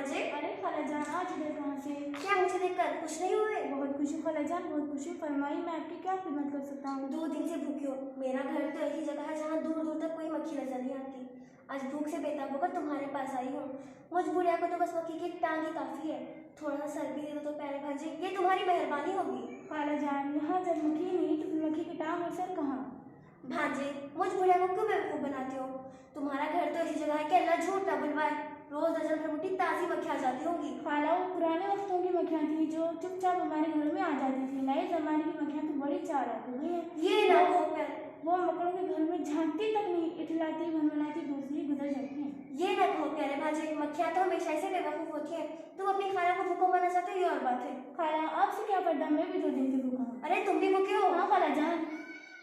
भांजे। अरे खालाजान आज इधर कहाँ से? क्या मुझे देखकर खुश नहीं हुए? बहुत खुशी खालाजान, बहुत खुशी। फरमाइए, मैं आपकी क्या खिदमत कर सकता हूँ? 2 दिन से भूखी हो। मेरा घर तो ऐसी जगह है जहाँ दूर दूर तक कोई मक्खी नजर नहीं आती। आज भूख से बेताब होकर तुम्हारे पास आई हूँ। मुझ बुढ़िया को तो बस मक्खी की टांग ही काफी है। थोड़ा सा सर भी दे दो तो प्यारे भांजे, ये तुम्हारी मेहरबानी होगी। खालाजान यहाँ जब मक्खी नहीं तो फिर मक्खी की टांग और सर कहाँ? भांजे, मुझ बुढ़िया को क्यों बेवकूफ बनाती हो? तुम्हारा घर तो ऐसी जगह है कि अल्लाह झूठ ना बुलवाए, रोज दर्जन भर मुट्ठी ताजी मक्खी आ जाती होगी। खाला, वो पुराने वक्तों की मक्खियाँ थी जो चुपचाप हमारे घर में आ जाती थी। नए जमाने की मक्खियाँ तो बड़ी चालाक हो गई हैं। ये ना हो प्यारे, वो मकड़ों के घर में झांकती तक नहीं, इठलाती भनभनाती दूसरी गुजर जाती हैं। ये ना कहो प्यारे भांजे, मक्खियाँ तो हमेशा ऐसे बेवकूफ होती है। तुम अपनी खाला को भूखो मरना चाहते हो, ये और बात है। खाला, आपसे क्या पर्दा, मैं भी 2 दिन से भूखा हूँ। अरे तुम भी भूखे हो? हाँ खालाजान।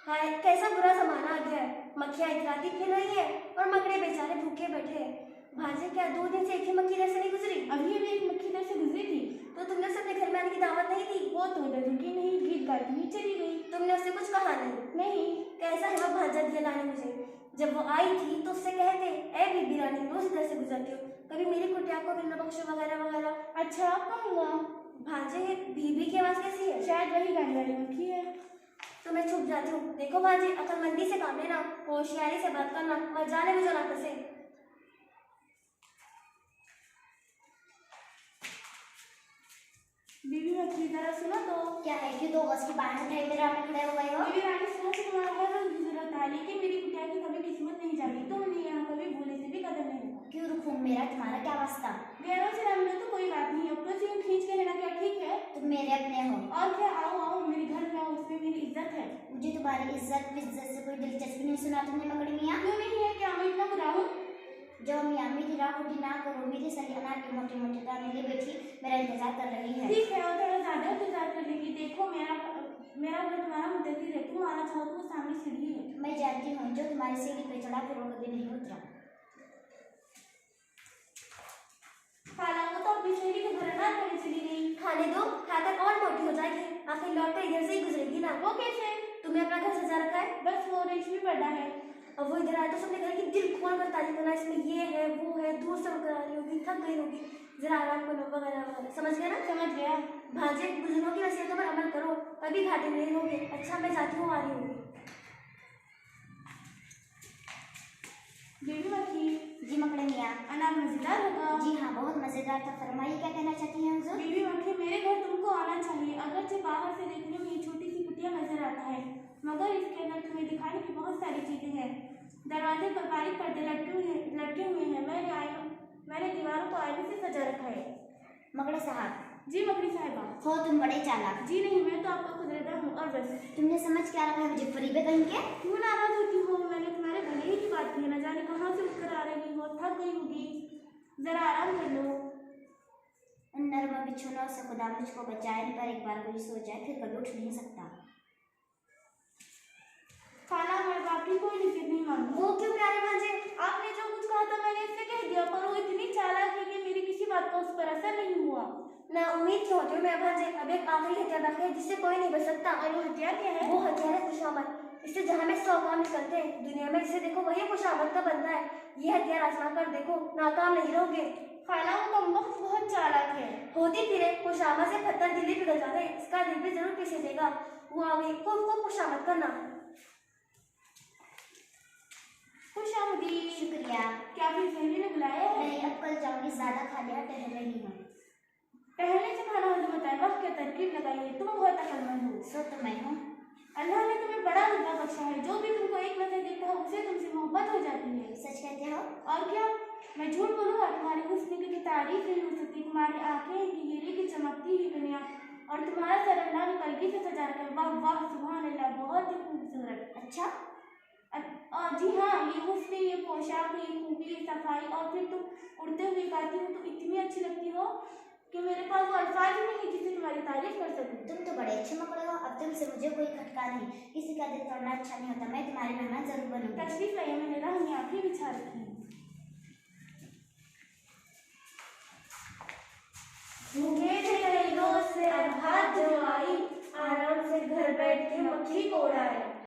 हाय, कैसा बुरा जमाना आ गया है। मक्खियाँ इतराती फिर रही है और मकड़े बेचारे भूखे बैठे हैं। भांजे, क्या 2 दिन से एक ही मक्खी इधर से नहीं गुजरी? अभी अभी एक मक्खी इधर से गुजरी थी। तो तुमने उसे अपने घर में आने की दावत नहीं दी? वो तो इधर रुकी नहीं, गीत गाती हुई चली गई। तुमने उससे कुछ कहा नहीं? नहीं। कैसा है वो भांजा दिया लाने मुझे। जब वो आई थी तो उससे कहते, ए बीबी रानी, रोज इधर से गुजरती हो, कभी मेरी कुटिया को बिना बख्शो वगैरह वगैरह। अच्छा, आप कहूँगा। भांजे, बीबी की आवाज कैसी है? शायद वही गाने वाली मक्खी है। तो मैं छुप जाती हूँ। देखो भांजे, अकलमंदी से काम लेना, होशियारी से बात करना, मर जाने में जो ना फंसे। बीबी मक्खी जरा सुनो तो। क्या है कि 2 गज की बाहर उठाई मेरे सामने खड़े हो गए हो? बीबी रानी, सुनो तो तुम्हारा हर रोज गुजरता है, लेकिन मेरी कुटिया की कभी किस्मत नहीं जागी। तुमने यहाँ कभी भूले से भी कदम नहीं रखा। क्यों रुकूं, मेरा तुम्हारा क्या वास्ता? गैरों से रंग तो कोई बात नहीं, अपनों से यूं खींच के लेना क्या ठीक है? तुम मेरे अपने हो। और क्या, आओ आओ मेरे घर में आओ, उसमें मेरी इज्जत है। मुझे तुम्हारी इज्जत विज्जत से कोई दिलचस्पी नहीं। सुना तुमने मकड़ी मियाँ? क्यों नहीं है, क्या मैं इतना बुरा हूँ? जो मियाँ मेरी राह खुदी ना करो, मेरी सली अनार के मोटे मोटे दाने लिए बैठी मेरा इंतजार कर रही है। ठीक है, और थोड़ा ज्यादा इंतजार कर लेगी। देखो मेरा घर तुम्हारा मुंतजिर है, तुम आना चाहो तो वो सामने सीढ़ी है। मैं जानती हूँ, जो तुम्हारी सीढ़ी पे चढ़ा फिर वो कभी नहीं उतरा। खाला, वो तो अपनी सीढ़ी के घर ना खाने चली गई। खाने दो, खाकर और मोटी हो जाएगी। आखिर लौट कर इधर से ही गुजरेगी ना। वो कैसे? तुम्हें अपना घर सजा रखा है? बस वो रेशमी पर्दा है। अब वो इधर आए तो सबने घर की दिल खोल कर तारीफ करना, इसमें ये है वो है, दूर से होकर आ रही होगी, थक गई होगी, जरा आराम करो वगैरह वगैरह। समझ गया ना? समझ गया। भांजे, बुजुर्गों की नसीहतों पर अमल करो, कभी घाटे में नहीं होगे। अच्छा, मैं जाती हूँ, आ रही हूँ। बीबी मक्खी, जी मकड़ी मियाँ। अनार मजेदार होगा। जी हाँ, बहुत मजेदार था। फरमाइए, क्या कहना चाहती हैं हुजूर? बीबी मक्खी, मेरे घर तुमको आना चाहिए। अगरचे बाहर से देखने में ये छोटी सी कुटिया नजर आता है, मगर इसके अंदर तुम्हें दिखाने की बहुत सारी चीजें हैं। दरवाजे पर बारीक पर्दे लटके हुए हैं। मैंने दीवारों को आईने से सजा रखा है। मकड़ी साहब। जी मकड़ी साहिबा। हो तुम बड़े चालाक। जी नहीं, मैं तो आपका खुदरेदा हूँ और बस। तुमने समझ क्या रखा है मुझे, फरीबे कहीं के? क्यों नाराज होती हो? मैंने तुम्हारे भले ही की बात की है, न जाने कहाँ से उठकर आ रही हो, थक गई होगी, जरा आराम कर लो। नर्म बिछुनों से खुदा मुझको बचाए, इन पर एक बार कोई सो जाए फिर कभी उठ नहीं सकता। खाना, मैं बाकी कोई नसीहत नहीं मानूंगा। वो क्यों प्यारे भांजे? आपने जो कुछ कहा था मैंने इससे कह दिया, पर वो इतनी चालाक है कि मेरी किसी बात का उस पर असर नहीं हुआ। ना उम्मीद क्यों होती हो मेरे भांजे? अब एक आखिरी हथियार बाकी है जिससे कोई नहीं बच सकता। और वो हथियार क्या है? वो हथियार है खुशामद। इससे जहाँ में 100 काम निकलते हैं दुनिया में, जिसे देखो वही खुशामद का बनता है। ये हथियार आजमा कर देखो, नाकाम नहीं रहोगे। खाना, वो कमबख्त बहुत चालाक है। होती फिरे खुशामद से पत्थर दिल ही पिघल जाते, इसका दिल भी जरूर पिसे देगा। वो आ गई, खूब खुशामद करना। खुशामदीद। शुक्रिया। क्या फिर सहेली ने बुलाया है? नहीं, अब कल जाऊंगी, ज्यादा खा लिया, टहल रही हूँ। टहलने से खाना हजम होता है, वक्त क्या तरकीब लगाई है, तुम बहुत अक्लमंद हो। सो तो मैं हूँ। अल्लाह ने तुम्हें बड़ा रुतबा बख्शा है, जो भी तुमको एक नजर देखता है उससे तुमसे मोहब्बत हो जाती है। सच कहते हो? और क्या, मैं झूठ बोलूँगा? तुम्हारे हुस्न की तारीफ नहीं हो सकती। तुम्हारी आंखें की हीरे की चमकती हुई दुनिया, और तुम्हारा सर अल्लाह ने कलगी से सजा रखा है। वाह वाह, सुभान अल्लाह, बहुत ही खूबसूरत। अच्छा। और जी हाँ, ये हुस्न, ये पोशाक, ये खूबी, ये सफाई, और फिर तुम उड़ते हुए गाती हो तो इतनी अच्छी लगती हो कि मेरे पास वो अल्फाज ही नहीं जिससे तुम्हारी तारीफ कर सकूं। तुम तो बड़े अच्छे मकड़े हो। अब तुमसे मुझे कोई खटका नहीं, किसी का दिल तोड़ना अच्छा नहीं होता। मैं तुम्हारी मेहमान जरूर बनूंगी। तशरीफ लाइए, मैंने राह में आंखें बिछा रखी हैं। भूखे थे कई रोज से, अब हाथ जो आई, आराम से घर बैठ के मक्खी को उड़ाए।